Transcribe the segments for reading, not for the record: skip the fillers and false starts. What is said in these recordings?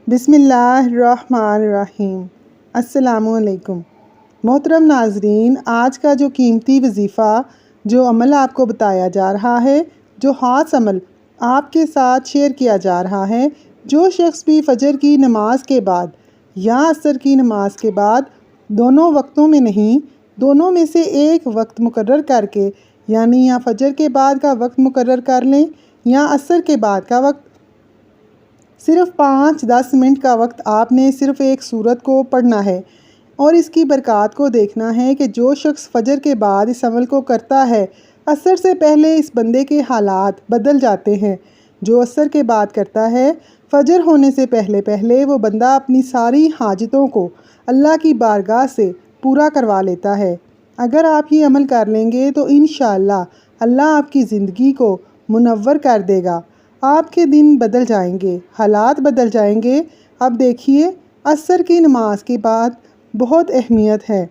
بسم اللہ الرحمن الرحیم۔ السلام علیکم محترم ناظرین، آج کا جو قیمتی وظیفہ جو عمل آپ کو بتایا جا رہا ہے، جو خاص عمل آپ کے ساتھ شیئر کیا جا رہا ہے، جو شخص بھی فجر کی نماز کے بعد یا عصر کی نماز کے بعد دونوں وقتوں میں نہیں، دونوں میں سے ایک وقت مقرر کر کے، یعنی یا فجر کے بعد کا وقت مقرر کر لیں یا عصر کے بعد کا وقت، صرف 5-10 منٹ کا وقت آپ نے صرف ایک سورت کو پڑھنا ہے اور اس کی برکات کو دیکھنا ہے کہ جو شخص فجر کے بعد اس عمل کو کرتا ہے، عصر سے پہلے اس بندے کے حالات بدل جاتے ہیں۔ جو عصر کے بعد کرتا ہے، فجر ہونے سے پہلے وہ بندہ اپنی ساری حاجتوں کو اللہ کی بارگاہ سے پورا کروا لیتا ہے۔ اگر آپ یہ عمل کر لیں گے تو انشاءاللہ اللہ آپ کی زندگی کو منور کر دے گا، آپ کے دن بدل جائیں گے، حالات بدل جائیں گے۔ اب دیکھیے، عصر کی نماز کے بعد بہت اہمیت ہے۔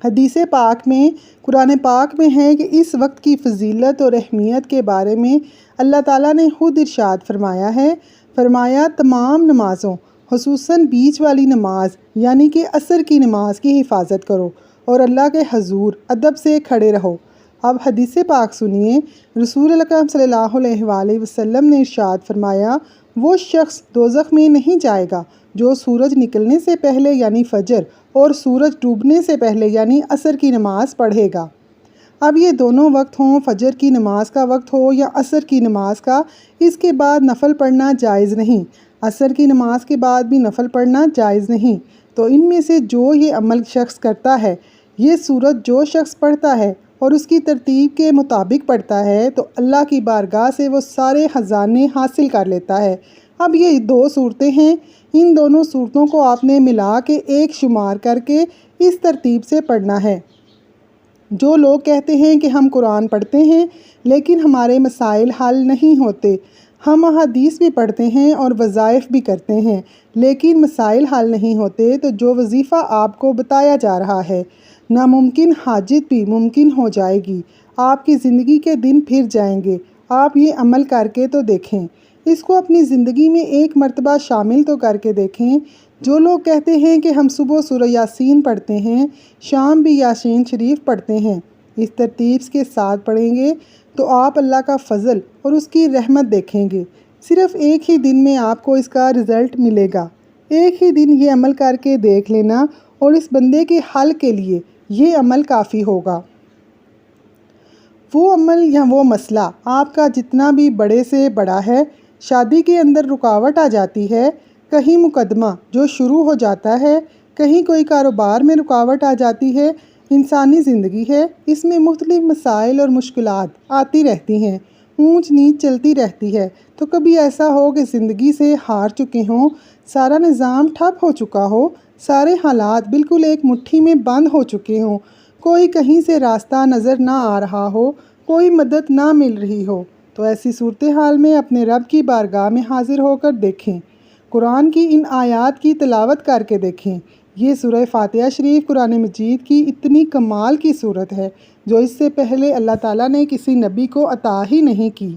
حدیث پاک میں، قرآن پاک میں ہے کہ اس وقت کی فضیلت اور اہمیت کے بارے میں اللہ تعالیٰ نے خود ارشاد فرمایا ہے۔ فرمایا تمام نمازوں، خصوصاً بیچ والی نماز یعنی کہ عصر کی نماز کی حفاظت کرو اور اللہ کے حضور ادب سے کھڑے رہو۔ اب حدیث پاک سنیے، رسول اکرم صلی اللہ علیہ وآلہ وسلم نے ارشاد فرمایا، وہ شخص دوزخ میں نہیں جائے گا جو سورج نکلنے سے پہلے یعنی فجر اور سورج ڈوبنے سے پہلے یعنی عصر کی نماز پڑھے گا۔ اب یہ دونوں وقت ہوں، فجر کی نماز کا وقت ہو یا عصر کی نماز کا، اس کے بعد نفل پڑھنا جائز نہیں۔ عصر کی نماز کے بعد بھی نفل پڑھنا جائز نہیں۔ تو ان میں سے جو یہ عمل شخص کرتا ہے، یہ سورت جو شخص پڑھتا ہے اور اس کی ترتیب کے مطابق پڑھتا ہے تو اللہ کی بارگاہ سے وہ سارے خزانے حاصل کر لیتا ہے۔ اب یہ دو صورتیں ہیں، ان دونوں صورتوں کو آپ نے ملا کے ایک شمار کر کے اس ترتیب سے پڑھنا ہے۔ جو لوگ کہتے ہیں کہ ہم قرآن پڑھتے ہیں لیکن ہمارے مسائل حل نہیں ہوتے، ہم احادیث بھی پڑھتے ہیں اور وظائف بھی کرتے ہیں لیکن مسائل حل نہیں ہوتے، تو جو وظیفہ آپ کو بتایا جا رہا ہے، ناممکن حاجت بھی ممکن ہو جائے گی، آپ کی زندگی کے دن پھر جائیں گے۔ آپ یہ عمل کر کے تو دیکھیں، اس کو اپنی زندگی میں ایک مرتبہ شامل تو کر کے دیکھیں۔ جو لوگ کہتے ہیں کہ ہم صبح سورہ یاسین پڑھتے ہیں، شام بھی یاسین شریف پڑھتے ہیں، اس ترتیب کے ساتھ پڑھیں گے تو آپ اللہ کا فضل اور اس کی رحمت دیکھیں گے۔ صرف ایک ہی دن میں آپ کو اس کا رزلٹ ملے گا۔ ایک ہی دن یہ عمل کر کے دیکھ لینا اور اس بندے کے حل کے لیے یہ عمل کافی ہوگا۔ وہ عمل یا وہ مسئلہ آپ کا جتنا بھی بڑے سے بڑا ہے، شادی کے اندر رکاوٹ آ جاتی ہے، کہیں مقدمہ جو شروع ہو جاتا ہے، کہیں کوئی کاروبار میں رکاوٹ آ جاتی ہے، انسانی زندگی ہے، اس میں مختلف مسائل اور مشکلات آتی رہتی ہیں، اونچ نیچ چلتی رہتی ہے۔ تو کبھی ایسا ہو کہ زندگی سے ہار چکے ہوں، سارا نظام ٹھپ ہو چکا ہو، سارے حالات بالکل ایک مٹھی میں بند ہو چکے ہوں، کوئی کہیں سے راستہ نظر نہ آ رہا ہو، کوئی مدد نہ مل رہی ہو، تو ایسی صورتحال میں اپنے رب کی بارگاہ میں حاضر ہو کر دیکھیں، قرآن کی ان آیات کی تلاوت کر کے دیکھیں۔ یہ سورہ فاتحہ شریف قرآن مجید کی اتنی کمال کی صورت ہے جو اس سے پہلے اللہ تعالیٰ نے کسی نبی کو عطا ہی نہیں کی۔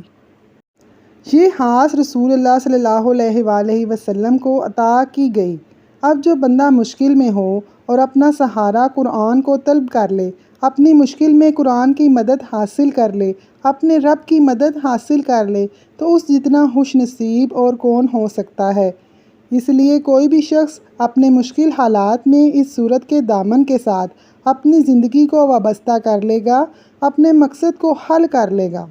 یہ خاص رسول اللہ صلی اللہ علیہ وآلہ وسلم کو عطا کی گئی۔ اب جو بندہ مشکل میں ہو اور اپنا سہارا قرآن کو طلب کر لے، اپنی مشکل میں قرآن کی مدد حاصل کر لے، اپنے رب کی مدد حاصل کر لے، تو اس جتنا خوش نصیب اور کون ہو سکتا ہے۔ اس لیے کوئی بھی شخص اپنے مشکل حالات میں اس صورت کے دامن کے ساتھ اپنی زندگی کو وابستہ کر لے گا، اپنے مقصد کو حل کر لے گا۔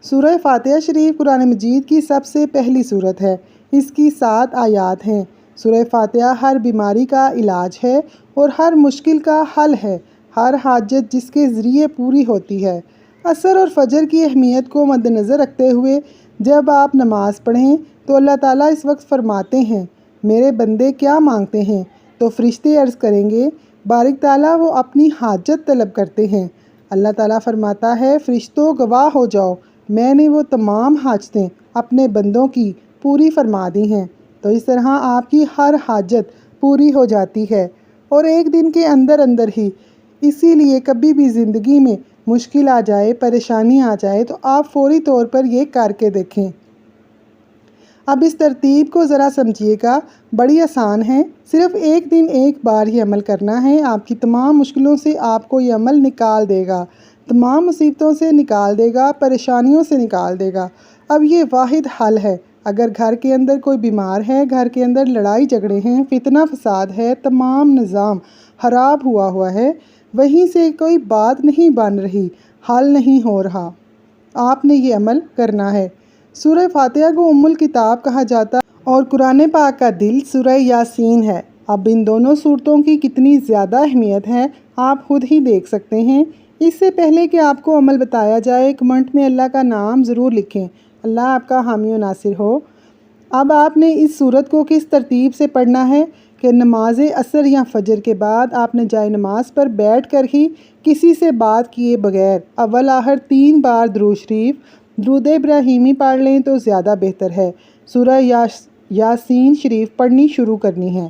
سورہ فاتحہ شریف قرآن مجید کی سب سے پہلی صورت ہے، اس کی 7 آیات ہیں۔ سورہ فاتحہ ہر بیماری کا علاج ہے اور ہر مشکل کا حل ہے، ہر حاجت جس کے ذریعے پوری ہوتی ہے۔ عصر اور فجر کی اہمیت کو مد نظر رکھتے ہوئے جب آپ نماز پڑھیں تو اللہ تعالیٰ اس وقت فرماتے ہیں، میرے بندے کیا مانگتے ہیں؟ تو فرشتے عرض کریں گے، بارک تعالیٰ وہ اپنی حاجت طلب کرتے ہیں۔ اللہ تعالیٰ فرماتا ہے، فرشتوں گواہ ہو جاؤ، میں نے وہ تمام حاجتیں اپنے بندوں کی پوری فرما دی ہیں۔ تو اس طرح آپ کی ہر حاجت پوری ہو جاتی ہے اور ایک دن کے اندر اندر ہی۔ اسی لیے کبھی بھی زندگی میں مشکل آ جائے، پریشانی آ جائے تو آپ فوری طور پر یہ کر کے دیکھیں۔ اب اس ترتیب کو ذرا سمجھیے گا، بڑی آسان ہے، صرف ایک دن ایک بار یہ عمل کرنا ہے، آپ کی تمام مشکلوں سے آپ کو یہ عمل نکال دے گا، تمام مصیبتوں سے نکال دے گا، پریشانیوں سے نکال دے گا۔ اب یہ واحد حل ہے۔ اگر گھر کے اندر کوئی بیمار ہے، گھر کے اندر لڑائی جھگڑے ہیں، فتنہ فساد ہے، تمام نظام خراب ہوا ہے، وہیں سے کوئی بات نہیں بن رہی، حل نہیں ہو رہا، آپ نے یہ عمل کرنا ہے۔ سورہ فاتحہ کو ام الکتاب کہا جاتا ہے اور قرآن پاک کا دل سورہ یاسین ہے۔ اب ان دونوں صورتوں کی کتنی زیادہ اہمیت ہے آپ خود ہی دیکھ سکتے ہیں۔ اس سے پہلے کہ آپ کو عمل بتایا جائے، کمنٹ میں اللہ کا نام ضرور لکھیں، اللہ آپ کا حامی و ناصر ہو۔ اب آپ نے اس صورت کو کس ترتیب سے پڑھنا ہے کہ نماز عصر یا فجر کے بعد آپ نے جائے نماز پر بیٹھ کر ہی کسی سے بات کیے بغیر اول آخر 3 بار درود شریف، درود ابراہیمی پڑھ لیں تو زیادہ بہتر ہے۔ سورہ یاسین شریف پڑھنی شروع کرنی ہے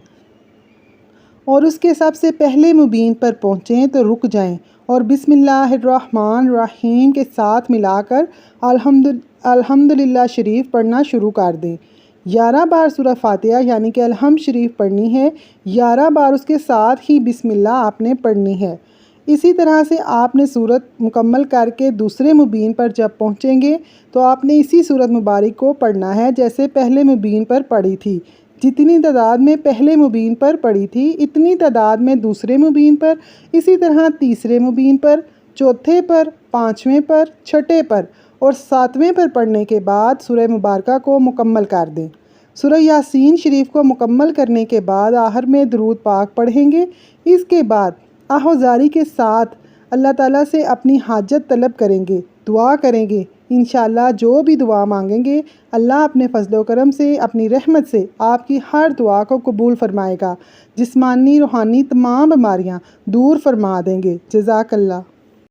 اور اس کے سب سے پہلے مبین پر پہنچیں تو رک جائیں اور بسم اللہ الرحمن الرحیم کے ساتھ ملا کر الحمدللہ شریف پڑھنا شروع کر دیں۔ 11 بار سورہ فاتحہ یعنی کہ الحمد شریف پڑھنی ہے، 11 بار اس کے ساتھ ہی بسم اللہ آپ نے پڑھنی ہے۔ اسی طرح سے آپ نے صورت مکمل کر کے دوسرے مبین پر جب پہنچیں گے تو آپ نے اسی صورت مبارک کو پڑھنا ہے جیسے پہلے مبین پر پڑھی تھی۔ جتنی تعداد میں پہلے مبین پر پڑھی تھی اتنی تعداد میں دوسرے مبین پر، اسی طرح تیسرے مبین پر، چوتھے پر، پانچویں پر، چھٹے پر اور ساتویں پر پڑھنے کے بعد سورہ مبارکہ کو مکمل کر دیں۔ سورہ یاسین شریف کو مکمل کرنے کے بعد آخر میں درود پاک پڑھیں گے۔ اس کے بعد آہوازاری کے ساتھ اللہ تعالیٰ سے اپنی حاجت طلب کریں گے، دعا کریں گے۔ انشاءاللہ جو بھی دعا مانگیں گے اللہ اپنے فضل و کرم سے، اپنی رحمت سے آپ کی ہر دعا کو قبول فرمائے گا، جسمانی روحانی تمام بیماریاں دور فرما دیں گے۔ جزاک اللہ۔